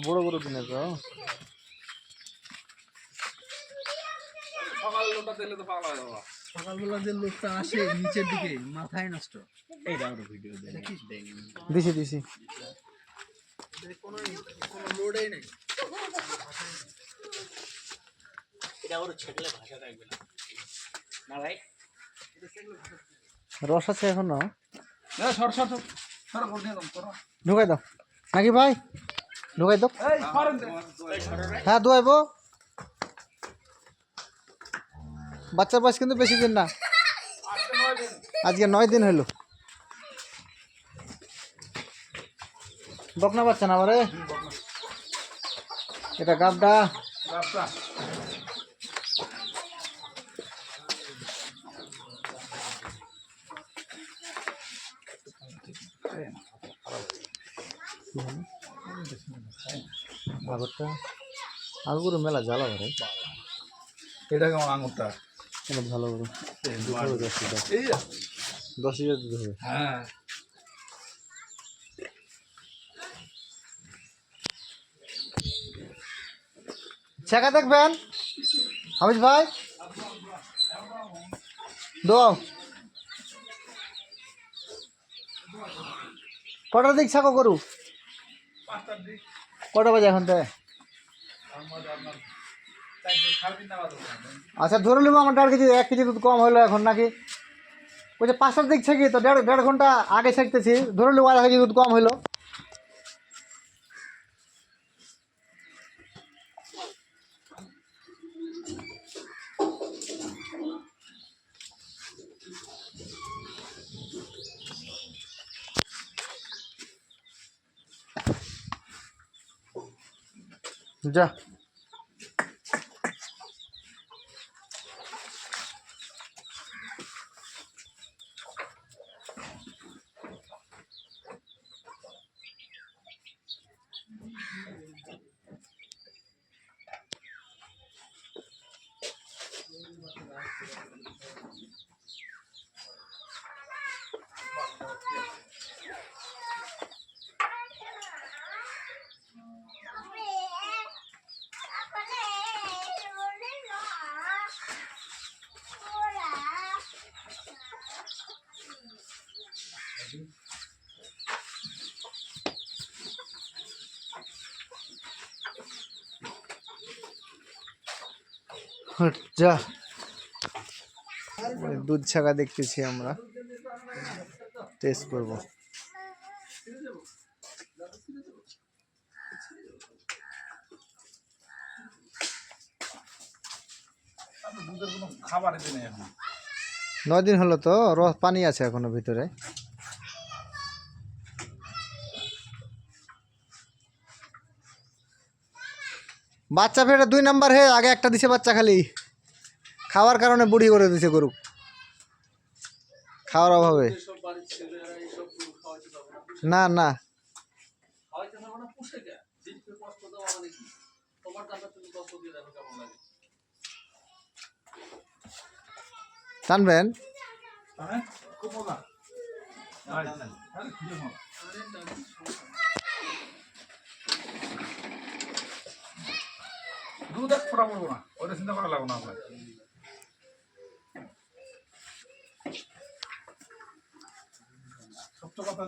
বড় বড় কিনে তো সকালবেলা যে লোকটা আসে নিচের দিকে মাথায় নষ্ট। এই দাও ভিডিও দিছি দিছি কোনো লোডই নেই। এটা ওর ছেড়লে ভাষা থাকবে না না ভাই। রস আছে এখনো সর সর সর করে দাও করো ঢুকাই দাও নাকি ভাই ঢুকাই দাও এই সরেন দে হ্যাঁ দোয়াইবো বাচ্চার বয়স কিন্তু বেশি দিন না আজকে 9 দিন হলো বকনা বাচ্চা না বারে এটা গাবডা আগরটা আঙুর মেলা জ্বালা বারে এটা কেমন আঙুরটা এটা ভালো বড় 10,000 দিতে হবে হ্যাঁ ছেঁকা দেখবেন হামিদ ভাই দো কটার দিক ছাকো করু কটা বাজে এখন তো আচ্ছা ধরে নেবো আমার 1.5 কেজি 1 কেজি দুধ কম হলো এখন নাকি ওই যে 5টার দিক ছেঁকি তো দেড় ঘন্টা আগে ছেঁকতেছি ধরে নেবো 1/2 কেজি দুধ কম হলো যা যা দুধ ছাকা দেখতেছি আমরা টেস্ট করব খাবার দিনে এখন 9 দিন হলো তো রস পানি আছে এখনো ভিতরে বাচ্চা ফেটে 2 নাম্বার হে আগে একটা দিছে বাচ্চা খালি খাওয়ার কারণে বুড়ি করে দিছে গরু খাওয়ার অভাবে না না টানবেন দুধ এক ফোটা পড়বো না ওটা চিন্তা করা লাগবে না আপনার সত্য কথা